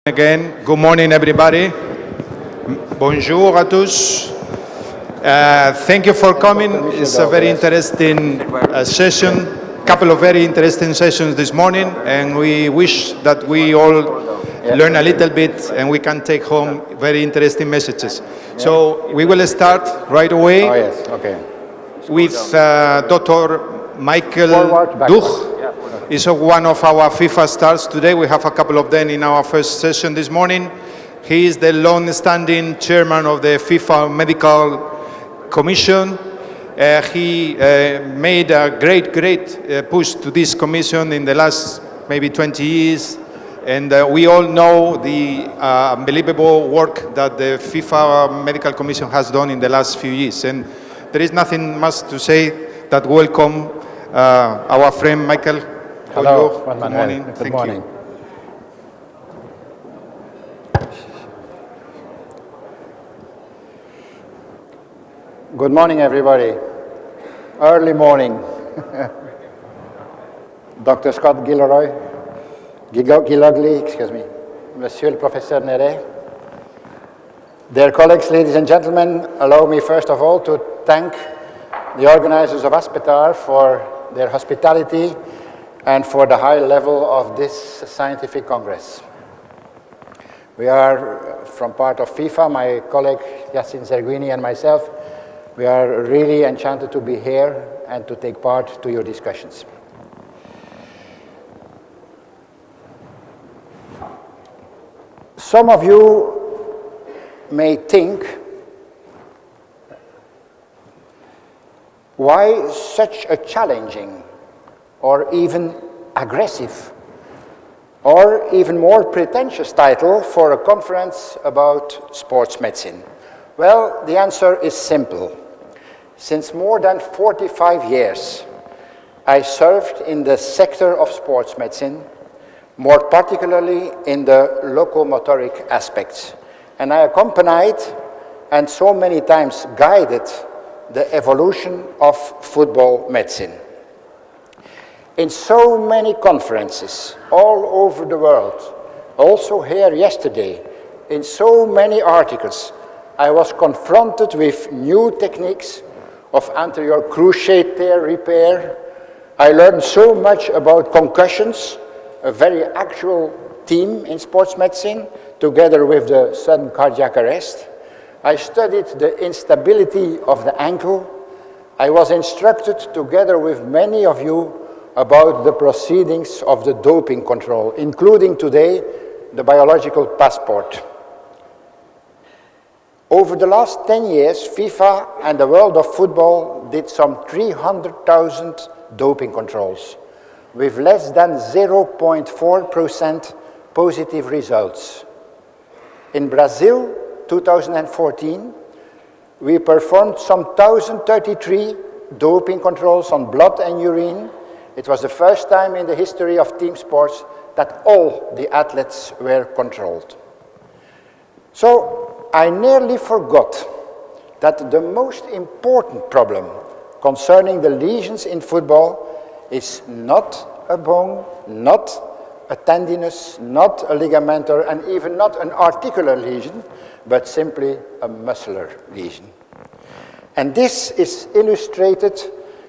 Again, good morning, everybody. Bonjour à tous. Thank you for coming. It's a very interesting session, couple of very interesting sessions this morning, and we wish that we all learn a little bit and we can take home very interesting messages. So we will start right away with Dr. Michael Duch. He's one of our FIFA stars today. We have a couple of them in our first session this morning. He is the long-standing chairman of the FIFA Medical Commission. He made a great push to this commission in the last maybe 20 years. And we all know the unbelievable work that the FIFA Medical Commission has done in the last few years. And there is nothing much to say that welcome our friend Michael. Hello. Good morning. Good morning. Good morning, everybody. Early morning. Dr. Scott Gilroy, Gilogly, excuse me, Monsieur le Professeur Neret. Dear colleagues, ladies and gentlemen, allow me first of all to thank the organizers of Aspetar for their hospitality and for the high level of this scientific congress. We are, from part of FIFA, my colleague Yassin Zerguini and myself, we are really enchanted to be here and to take part to your discussions. Some of you may think, why such a challenging or even aggressive, or even more pretentious title for a conference about sports medicine? Well, the answer is simple. Since more than 45 years, I served in the sector of sports medicine, more particularly in the locomotoric aspects. And I accompanied and so many times guided the evolution of football medicine. In so many conferences all over the world, also here yesterday, in so many articles, I was confronted with new techniques of anterior cruciate tear repair. I learned so much about concussions, a very actual theme in sports medicine, together with the sudden cardiac arrest. I studied the instability of the ankle. I was instructed, together with many of you, about the proceedings of the doping control, including today the biological passport. Over the last 10 years, FIFA and the world of football did some 300,000 doping controls with less than 0.4% positive results. In Brazil, 2014, we performed some 1,033 doping controls on blood and urine. It was the first time in the history of team sports that all the athletes were controlled. So I nearly forgot that the most important problem concerning the lesions in football is not a bone, not a tendinous, not a ligamentar, and even not an articular lesion, but simply a muscular lesion. And this is illustrated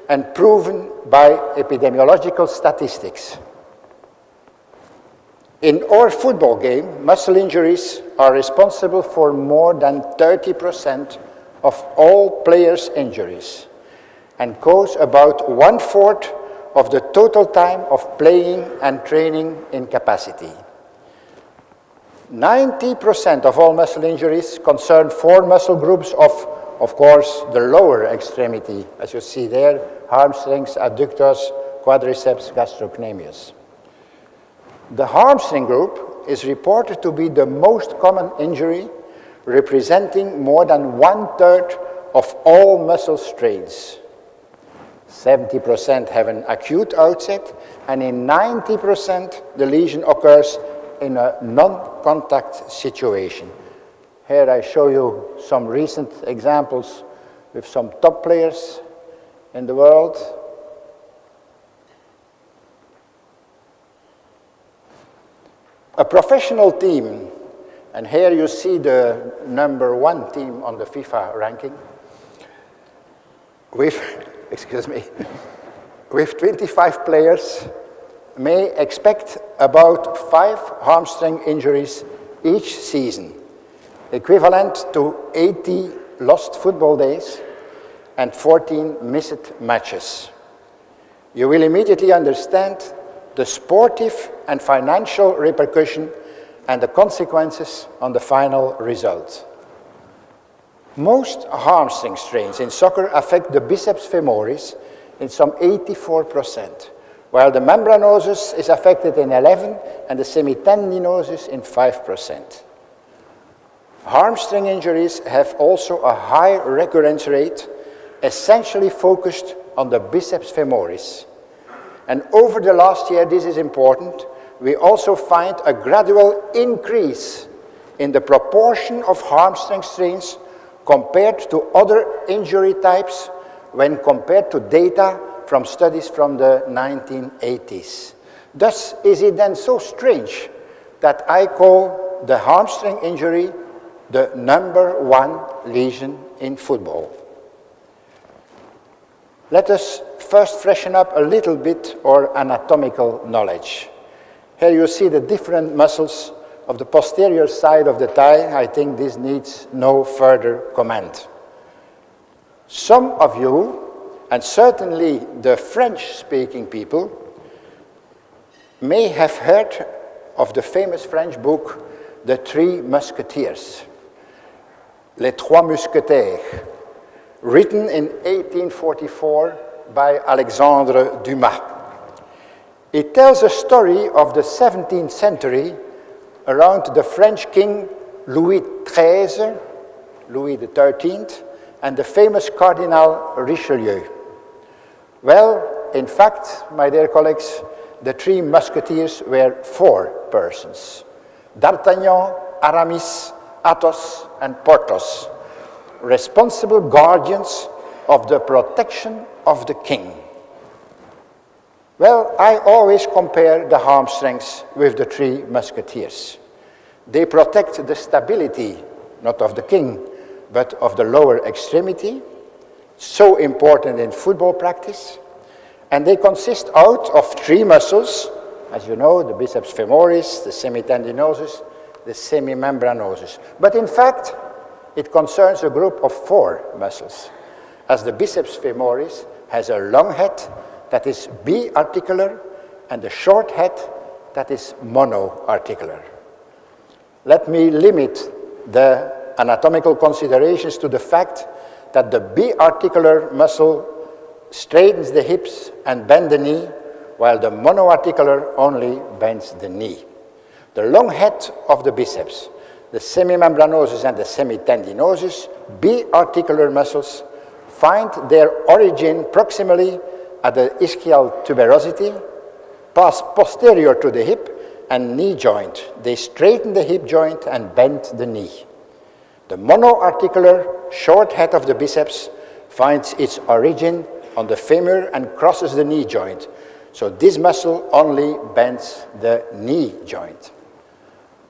and proven by epidemiological statistics. In our football game, muscle injuries are responsible for more than 30% of all players' injuries and cause about 1/4 of the total time of playing and training incapacity. 90% of all muscle injuries concern 4 muscle groups of course, the lower extremity, as you see there: hamstrings, adductors, quadriceps, gastrocnemius. The hamstring group is reported to be the most common injury, representing more than 1/3 of all muscle strains. 70% have an acute outset, and in 90% the lesion occurs in a non-contact situation. Here I show you some recent examples with some top players in the world. A professional team, and here you see the #1 team on the FIFA ranking, with, excuse me, with 25 players, may expect about 5 hamstring injuries each season, equivalent to 80 lost football days and 14 missed matches. You will immediately understand the sportive and financial repercussion and the consequences on the final result. Most hamstring strains in soccer affect the biceps femoris in some 84%, while the membranosus is affected in 11% and the semitendinosus in 5%. Hamstring injuries have also a high recurrence rate, essentially focused on the biceps femoris. And over the last year, this is important, we also find a gradual increase in the proportion of hamstring strains compared to other injury types when compared to data from studies from the 1980s. Thus, is it then so strange that I call the hamstring injury the #1 lesion in football? Let us first freshen up a little bit our anatomical knowledge. Here you see the different muscles of the posterior side of the thigh. I think this needs no further comment. Some of you, and certainly the French-speaking people, may have heard of the famous French book, The Three Musketeers, Les Trois Mousquetaires, written in 1844 by Alexandre Dumas. It tells a story of the 17th century around the French king Louis XIII, Louis XIII, and the famous Cardinal Richelieu. Well, in fact, my dear colleagues, the Three Musketeers were 4 persons: D'Artagnan, Aramis, Athos, and Porthos, responsible guardians of the protection of the king. Well, I always compare the hamstrings with the Three Musketeers. They protect the stability, not of the king, but of the lower extremity, so important in football practice. And they consist out of 3 muscles, as you know, the biceps femoris, the semitendinosus, the semimembranosus. But in fact, it concerns a group of 4 muscles, as the biceps femoris has a long head that is biarticular and a short head that is monoarticular. Let me limit the anatomical considerations to the fact that the biarticular muscle straightens the hips and bends the knee, while the monoarticular only bends the knee. The long head of the biceps, the semimembranosus and the semitendinosus, biarticular muscles, find their origin proximally at the ischial tuberosity, pass posterior to the hip and knee joint. They straighten the hip joint and bend the knee. The monoarticular short head of the biceps finds its origin on the femur and crosses the knee joint. So this muscle only bends the knee joint.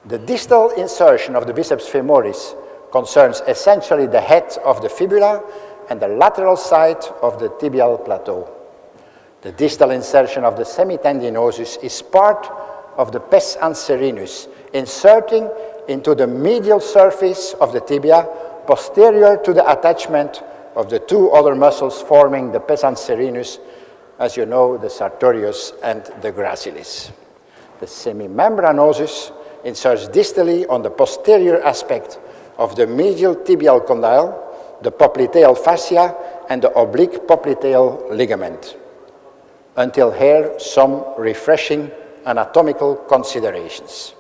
The distal insertion of the biceps femoris concerns essentially the head of the fibula and the lateral side of the tibial plateau. The distal insertion of the semitendinosus is part of the pes anserinus, inserting into the medial surface of the tibia posterior to the attachment of the 2 other muscles forming the pes anserinus, as you know, the sartorius and the gracilis. The semimembranosus inserts distally on the posterior aspect of the medial tibial condyle, the popliteal fascia, and the oblique popliteal ligament. Until here, some refreshing anatomical considerations.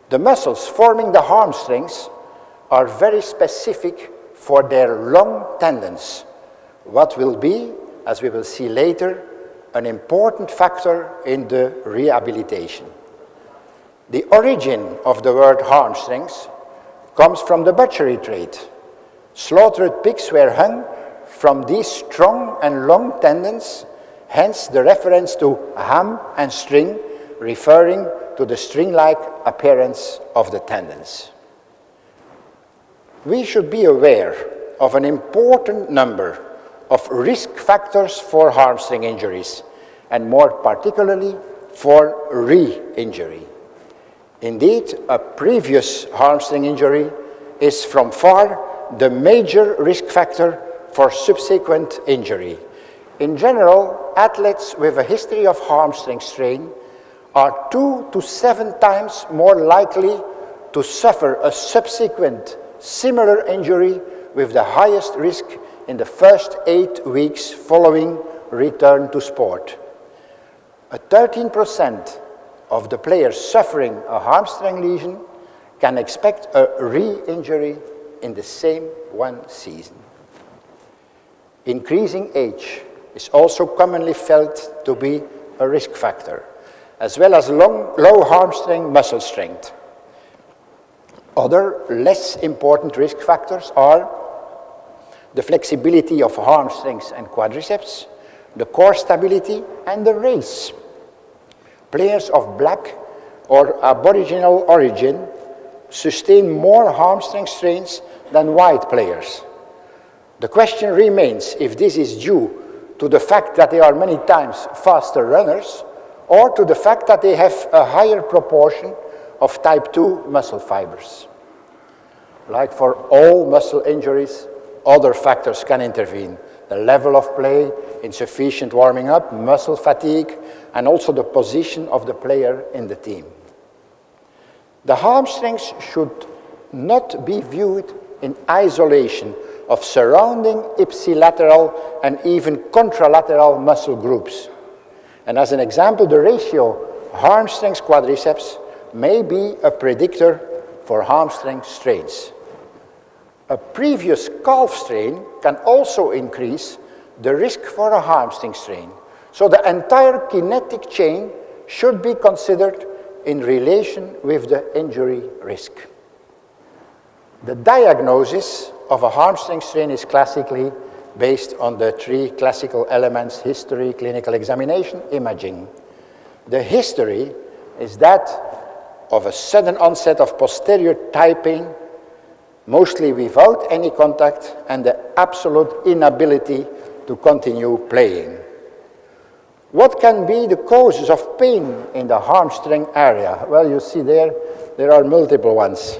The muscles forming the hamstrings are very specific for their long tendons, what will be, as we will see later, an important factor in the rehabilitation. The origin of the word hamstrings comes from the butchery trade. Slaughtered pigs were hung from these strong and long tendons, hence the reference to ham and string, referring to the string-like appearance of the tendons. We should be aware of an important number of risk factors for hamstring injuries, and more particularly for re-injury. Indeed, a previous hamstring injury is from far the major risk factor for subsequent injury. In general, athletes with a history of hamstring strain are 2 to 7 times more likely to suffer a subsequent similar injury with the highest risk in the first 8 weeks following return to sport. 13% of the players suffering a hamstring lesion can expect a re-injury in the same one season. Increasing age is also commonly felt to be a risk factor, as well as low hamstring muscle strength. Other less important risk factors are the flexibility of hamstrings and quadriceps, the core stability, and the race. Players of black or aboriginal origin sustain more hamstring strains than white players. The question remains if this is due to the fact that they are many times faster runners, or to the fact that they have a higher proportion of type 2 muscle fibers. Like for all muscle injuries, other factors can intervene. The level of play, insufficient warming up, muscle fatigue, and also the position of the player in the team. The hamstrings should not be viewed in isolation of surrounding ipsilateral and even contralateral muscle groups. And as an example, the ratio hamstrings quadriceps may be a predictor for hamstring strains. A previous calf strain can also increase the risk for a hamstring strain. So the entire kinetic chain should be considered in relation with the injury risk. The diagnosis of a hamstring strain is classically based on the 3 classical elements: history, clinical examination, imaging. The history is that of a sudden onset of posterior thigh pain, mostly without any contact, and the absolute inability to continue playing. What can be the causes of pain in the hamstring area? Well, you see there are multiple ones.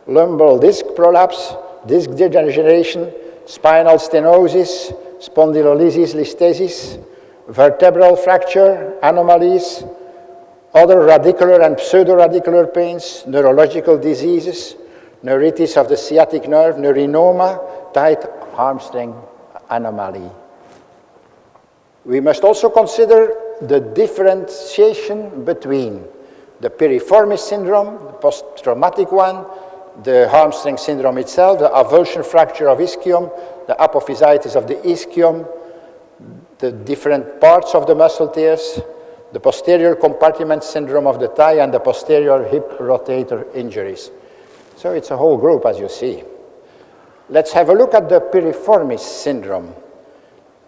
Lumbar disc prolapse, disc degeneration, spinal stenosis, spondylolysis, listhesis, vertebral fracture, anomalies, other radicular and pseudoradicular pains, neurological diseases, neuritis of the sciatic nerve, neurinoma, tight hamstring anomaly. We must also consider the differentiation between the piriformis syndrome, the post-traumatic one, the hamstring syndrome itself, the avulsion fracture of ischium, the apophysitis of the ischium, the different parts of the muscle tears, the posterior compartment syndrome of the thigh, and the posterior hip rotator injuries. So it's a whole group, as you see. Let's have a look at the piriformis syndrome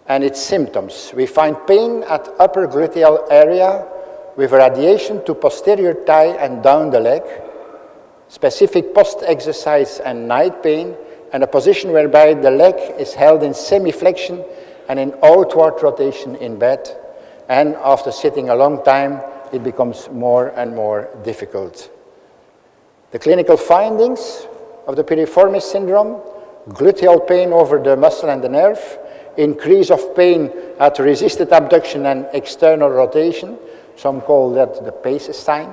and its symptoms. We find pain at upper gluteal area with radiation to posterior thigh and down the leg, specific post-exercise and night pain, and a position whereby the leg is held in semi-flexion and in outward rotation in bed. And after sitting a long time, it becomes more and more difficult. The clinical findings of the piriformis syndrome: gluteal pain over the muscle and the nerve, increase of pain at resisted abduction and external rotation, some call that the Pace's sign,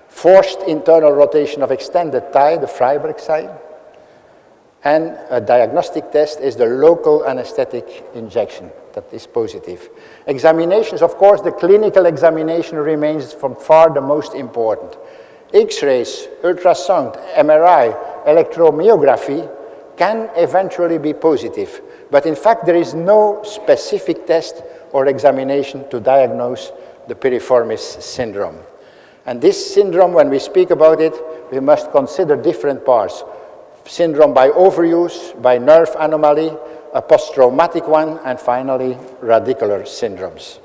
forced internal rotation of extended thigh, the Freiberg sign, and a diagnostic test is the local anesthetic injection that is positive. Examinations, of course, the clinical examination remains from far the most important. X-rays, ultrasound, MRI, electromyography can eventually be positive, but in fact there is no specific test or examination to diagnose the piriformis syndrome. And this syndrome, when we speak about it, we must consider different parts. Syndrome by overuse, by nerve anomaly, a post-traumatic one, and finally radicular syndromes.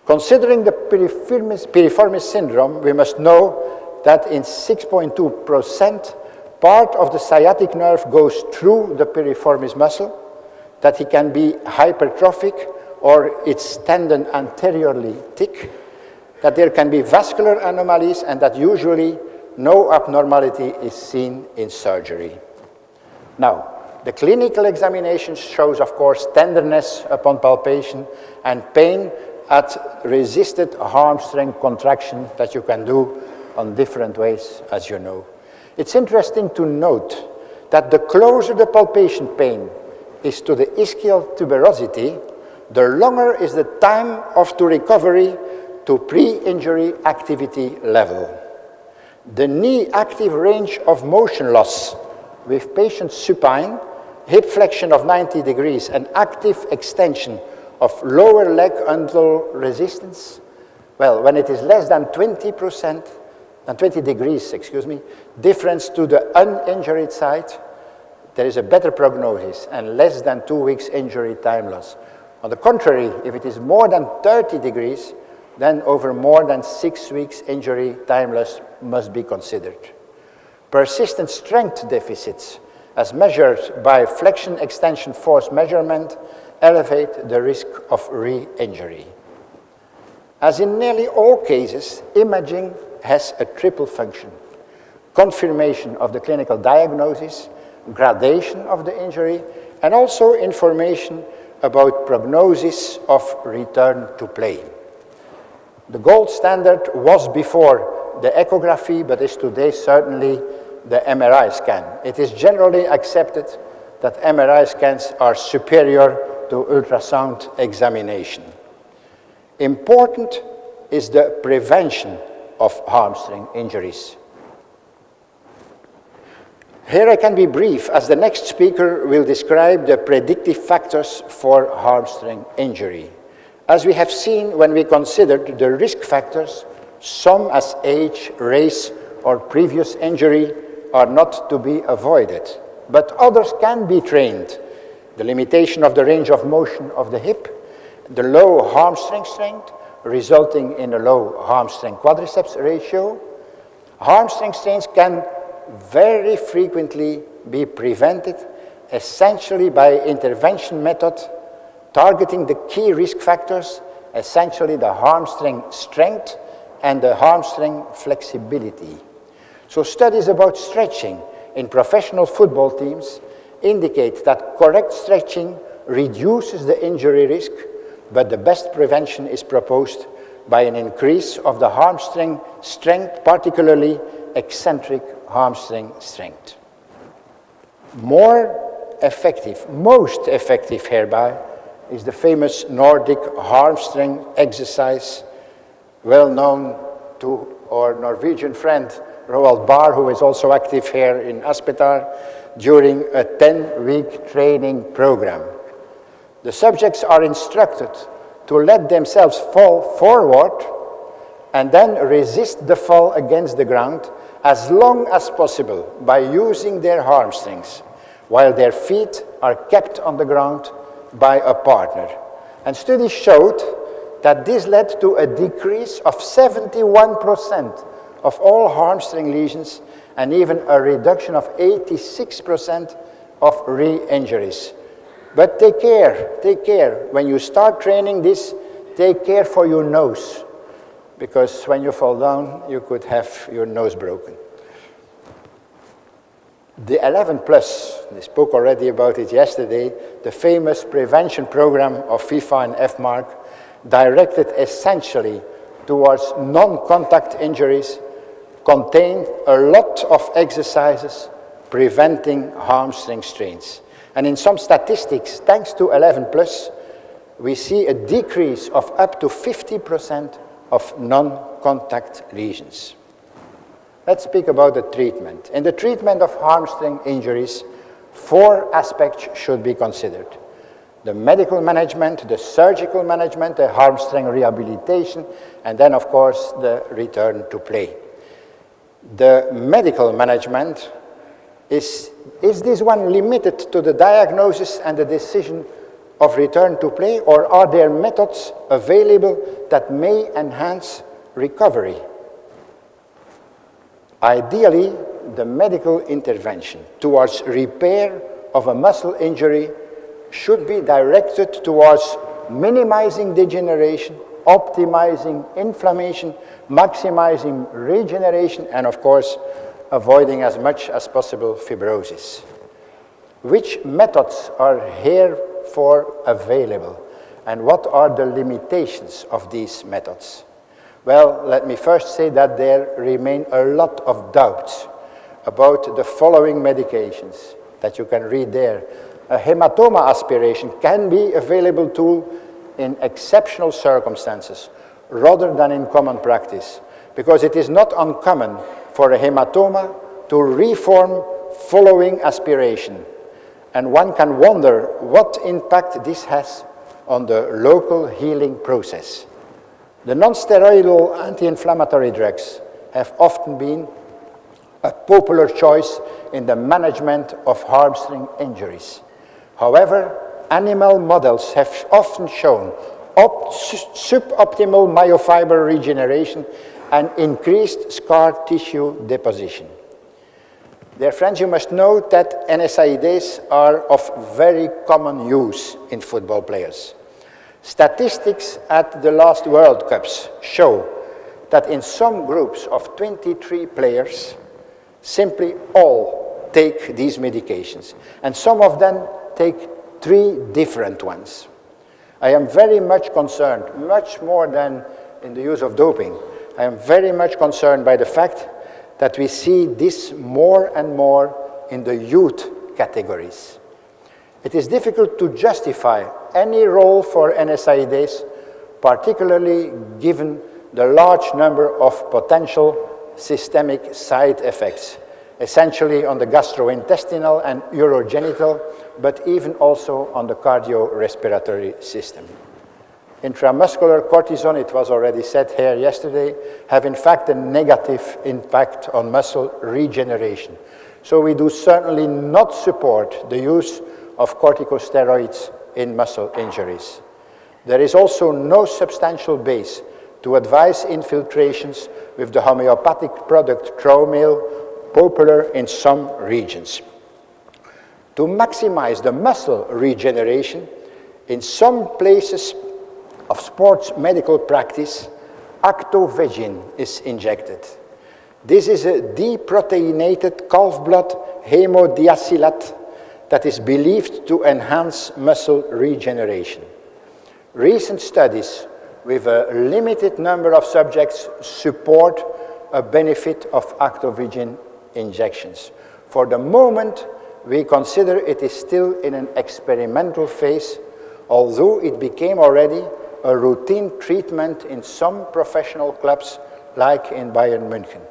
Considering the piriformis syndrome, we must know that in 6.2%, part of the sciatic nerve goes through the piriformis muscle, that it can be hypertrophic or its tendon anteriorly thick, that there can be vascular anomalies, and that usually no abnormality is seen in surgery. Now, the clinical examination shows, of course, tenderness upon palpation and pain at resisted hamstring contraction that you can do on different ways, as you know. It's interesting to note that the closer the palpation pain is to the ischial tuberosity, the longer is the time to recovery to pre-injury activity level. The knee active range of motion loss with patient supine, hip flexion of 90 degrees, and active extension of lower leg under resistance, well, when it is less than 20%, than 20 degrees, difference to the uninjured side, there is a better prognosis and less than 2 weeks injury time loss. On the contrary, if it is more than 30 degrees, then over more than 6 weeks injury time loss must be considered. Persistent strength deficits, as measured by flexion extension force measurement, elevate the risk of re-injury. As in nearly all cases, imaging has a triple function: confirmation of the clinical diagnosis, gradation of the injury, and also information about prognosis of return to play. The gold standard was before the echography, but is today certainly the MRI scan. It is generally accepted that MRI scans are superior to ultrasound examination. Important is the prevention of hamstring injuries. Here I can be brief, as the next speaker will describe the predictive factors for hamstring injury. As we have seen when we considered the risk factors, some as age, race, or previous injury are not to be avoided, but others can be trained. The limitation of the range of motion of the hip, the low hamstring strength, resulting in a low hamstring quadriceps ratio. Hamstring strains can very frequently be prevented, essentially by intervention method, targeting the key risk factors, essentially the hamstring strength and the hamstring flexibility. So studies about stretching in professional football teams indicate that correct stretching reduces the injury risk, but the best prevention is proposed by an increase of the hamstring strength, particularly eccentric hamstring strength. More effective, most effective hereby is the famous Nordic hamstring exercise, well known to our Norwegian friend Roald Barr, who is also active here in Aspetar, during a 10-week training program. The subjects are instructed to let themselves fall forward and then resist the fall against the ground as long as possible by using their hamstrings, while their feet are kept on the ground by a partner. And studies showed that this led to a decrease of 71% of all hamstring lesions and even a reduction of 86% of re-injuries. But take care. When you start training this, take care for your nose, because when you fall down, you could have your nose broken. The 11 plus, they spoke already about it yesterday, the famous prevention program of FIFA and FMARC, directed essentially towards non-contact injuries, contained a lot of exercises preventing hamstring strains. And in some statistics, thanks to 11 plus, we see a decrease of up to 50% of non-contact lesions. Let's speak about the treatment. In the treatment of hamstring injuries, 4 aspects should be considered: the medical management, the surgical management, the hamstring rehabilitation, and then, of course, the return to play. The medical management is this one limited to the diagnosis and the decision of return to play, or are there methods available that may enhance recovery? Ideally, the medical intervention towards repair of a muscle injury should be directed towards minimizing degeneration, optimizing inflammation, maximizing regeneration, and of course, avoiding as much as possible fibrosis. Which methods are herefore available, and what are the limitations of these methods? Well, let me first say that there remain a lot of doubts about the following medications that you can read there. A hematoma aspiration can be available tool in exceptional circumstances rather than in common practice, because it is not uncommon for a hematoma to reform following aspiration. And one can wonder what impact this has on the local healing process. The non-steroidal anti-inflammatory drugs have often been a popular choice in the management of hamstring injuries. However, animal models have often shown suboptimal myofiber regeneration and increased scar tissue deposition. Dear friends, you must note that NSAIDs are of very common use in football players. Statistics at the last World Cups show that in some groups of 23 players, simply all take these medications, and some of them take 3 different ones. I am very much concerned, much more than in the use of doping, I am very much concerned by the fact that we see this more and more in the youth categories. It is difficult to justify any role for NSAIDs, particularly given the large number of potential systemic side effects, essentially on the gastrointestinal and urogenital, but even also on the cardiorespiratory system. Intramuscular cortisone, it was already said here yesterday, have in fact a negative impact on muscle regeneration. So we do certainly not support the use of corticosteroids in muscle injuries. There is also no substantial base to advise infiltrations with the homeopathic product Tromil, popular in some regions. To maximize the muscle regeneration, in some places of sports medical practice, actovegin is injected. This is a deproteinated calf blood hemodiacylate that is believed to enhance muscle regeneration. Recent studies with a limited number of subjects support a benefit of actovegin injections. For the moment, we consider it is still in an experimental phase, although it became already a routine treatment in some professional clubs, like in Bayern München.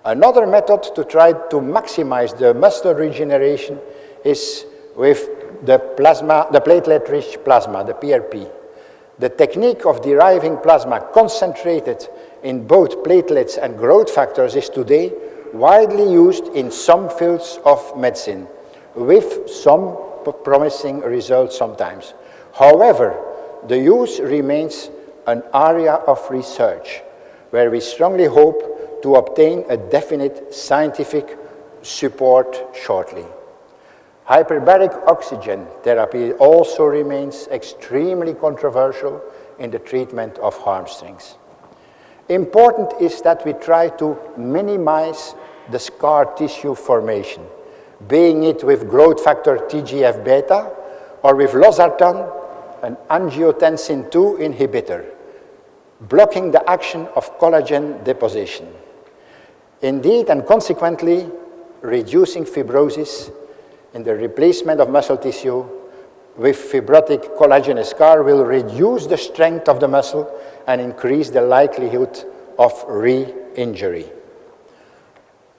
Another method to try to maximize the muscle regeneration is with the platelet-rich plasma, the PRP. The technique of deriving plasma concentrated in both platelets and growth factors is today widely used in some fields of medicine, with some promising results sometimes. However, the use remains an area of research where we strongly hope to obtain a definite scientific support shortly. Hyperbaric oxygen therapy also remains extremely controversial in the treatment of hamstrings. Important is that we try to minimize the scar tissue formation, being it with growth factor TGF-beta or with losartan, an angiotensin II inhibitor, blocking the action of collagen deposition. Indeed, and consequently, reducing fibrosis in the replacement of muscle tissue with fibrotic collagenous scar will reduce the strength of the muscle and increase the likelihood of re-injury.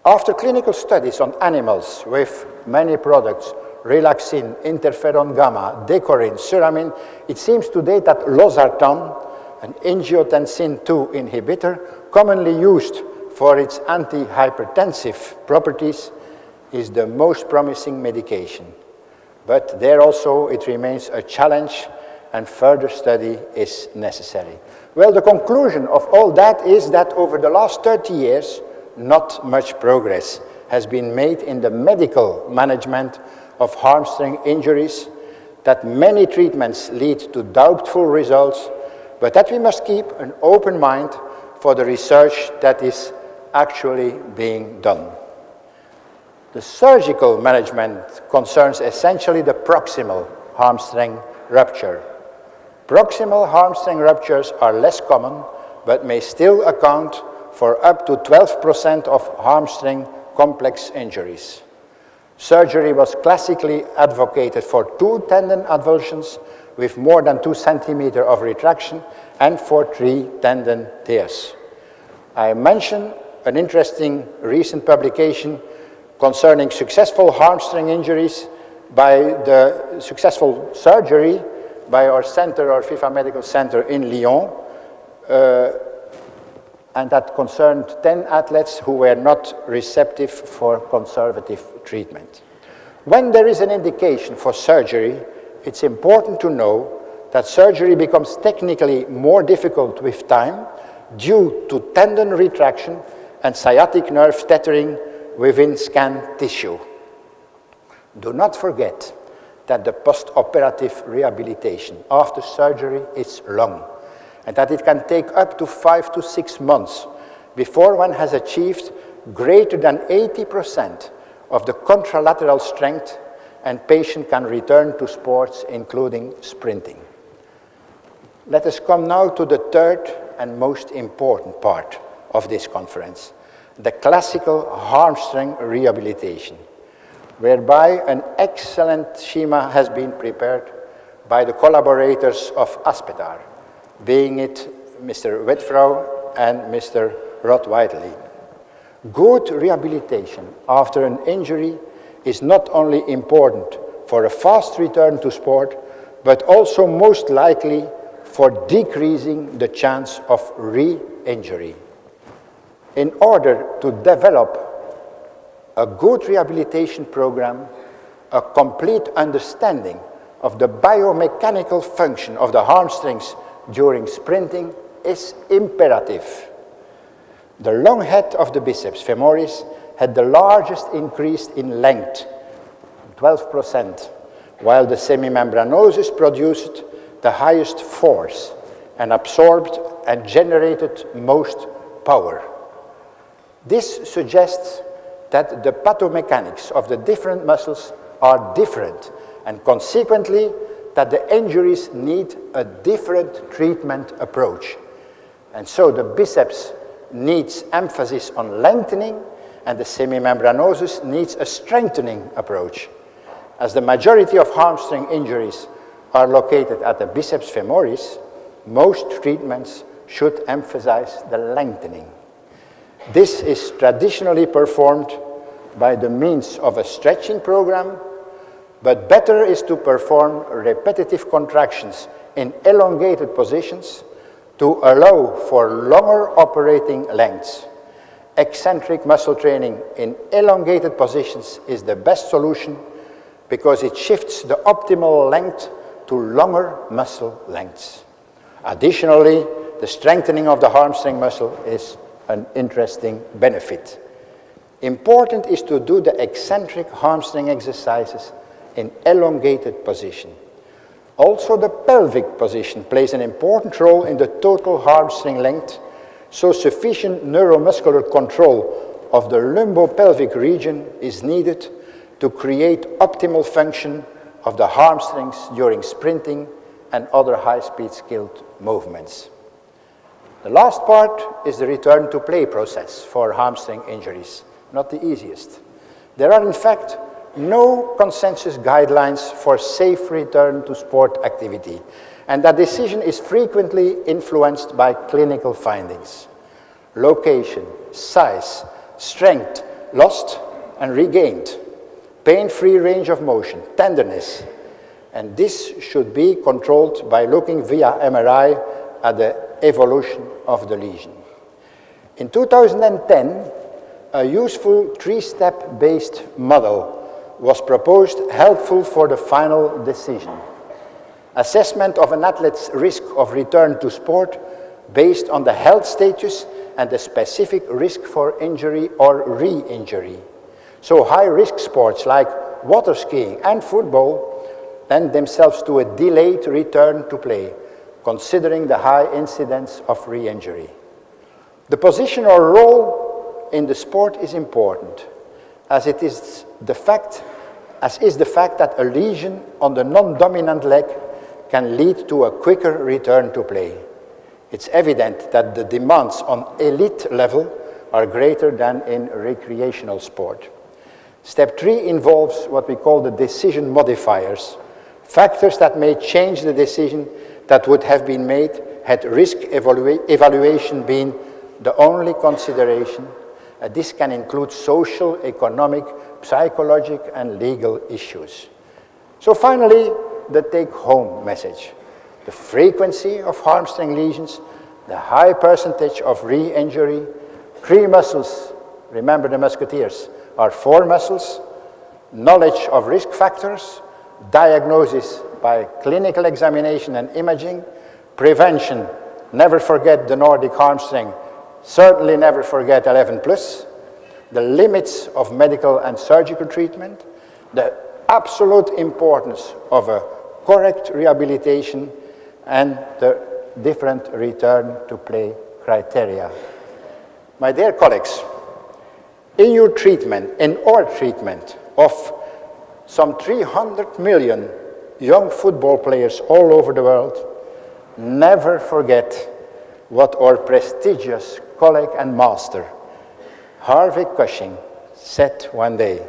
After clinical studies on animals with many products, relaxin, interferon gamma, decorin, suramin, it seems today that losartan, an angiotensin II inhibitor, commonly used for its antihypertensive properties, is the most promising medication. but there also it remains a challenge and further study is necessary. Well, the conclusion of all that is that over the last 30 years, not much progress has been made in the medical management of hamstring injuries, that many treatments lead to doubtful results, but that we must keep an open mind for the research that is actually being done. The surgical management concerns essentially the proximal hamstring rupture. Proximal hamstring ruptures are less common, but may still account for up to 12% of hamstring complex injuries. Surgery was classically advocated for 2 tendon avulsions with more than 2 centimeters of retraction and for 3 tendon tears. I mentioned an interesting recent publication concerning successful hamstring injuries by the successful surgery by our center, our FIFA Medical Center in Lyon, and that concerned 10 athletes who were not receptive for conservative treatment. When there is an indication for surgery, it's important to know that surgery becomes technically more difficult with time due to tendon retraction and sciatic nerve tethering within scan tissue. Do not forget that the post-operative rehabilitation after surgery is long, and that it can take up to 5 to 6 months before one has achieved greater than 80% of the contralateral strength and patient can return to sports, including sprinting. Let us come now to the third and most important part of this conference, the classical hamstring rehabilitation, whereby an excellent schema has been prepared by the collaborators of Aspetar, being it Mr. Witfrouw and Mr. Rottweitley. Good rehabilitation after an injury is not only important for a fast return to sport, but also most likely for decreasing the chance of re-injury. In order to develop a good rehabilitation program, a complete understanding of the biomechanical function of the hamstrings during sprinting is imperative. The long head of the biceps femoris had the largest increase in length, 12%, while the semimembranosus produced the highest force and absorbed and generated most power. This suggests that the pathomechanics of the different muscles are different, and consequently that the injuries need a different treatment approach. And so the biceps needs emphasis on lengthening, and the semimembranosus needs a strengthening approach. As the majority of hamstring injuries are located at the biceps femoris, most treatments should emphasize the lengthening. This is traditionally performed by the means of a stretching program, but better is to perform repetitive contractions in elongated positions to allow for longer operating lengths. Eccentric muscle training in elongated positions is the best solution because it shifts the optimal length to longer muscle lengths. Additionally, the strengthening of the hamstring muscle is an interesting benefit. Important is to do the eccentric hamstring exercises in elongated position. Also, the pelvic position plays an important role in the total hamstring length, so sufficient neuromuscular control of the lumbopelvic region is needed to create optimal function of the hamstrings during sprinting and other high-speed skilled movements. The last part is the return to play process for hamstring injuries, not the easiest. There are in fact no consensus guidelines for safe return to sport activity, and that decision is frequently influenced by clinical findings. Location, size, strength lost and regained, pain-free range of motion, tenderness, and this should be controlled by looking via MRI at the evolution of the lesion. In 2010, a useful 3-step based model was proposed helpful for the final decision. Assessment of an athlete's risk of return to sport based on the health status and the specific risk for injury or re-injury. So high-risk sports like water skiing and football lend themselves to a delayed return to play, considering the high incidence of re-injury. The position or role in the sport is important, as is the fact that a lesion on the non-dominant leg can lead to a quicker return to play. It's evident that the demands on elite level are greater than in recreational sport. Step 3 involves what we call the decision modifiers, factors that may change the decision that would have been made had risk evaluation been the only consideration. This can include social, economic, psychological, and legal issues. So finally, the take-home message. The frequency of hamstring lesions, the high percentage of re-injury, 3 muscles, remember the musketeers, are 4 muscles, knowledge of risk factors, diagnosis by clinical examination and imaging, prevention, never forget the Nordic hamstring, certainly never forget 11+, the limits of medical and surgical treatment, the absolute importance of a correct rehabilitation, and the different return to play criteria. My dear colleagues, in our treatment of some 300 million young football players all over the world, never forget what our prestigious colleague and master, Harvey Cushing, said one day.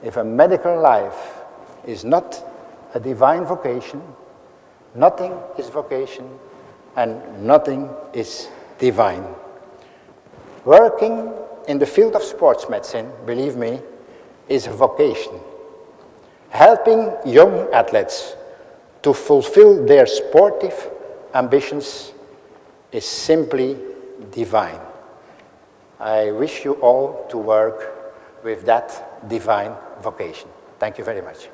If a medical life is not a divine vocation, nothing is vocation and nothing is divine. Working in the field of sports medicine, believe me, is a vocation. Helping young athletes to fulfill their sportive ambitions is simply divine. I wish you all to work with that divine vocation. Thank you very much.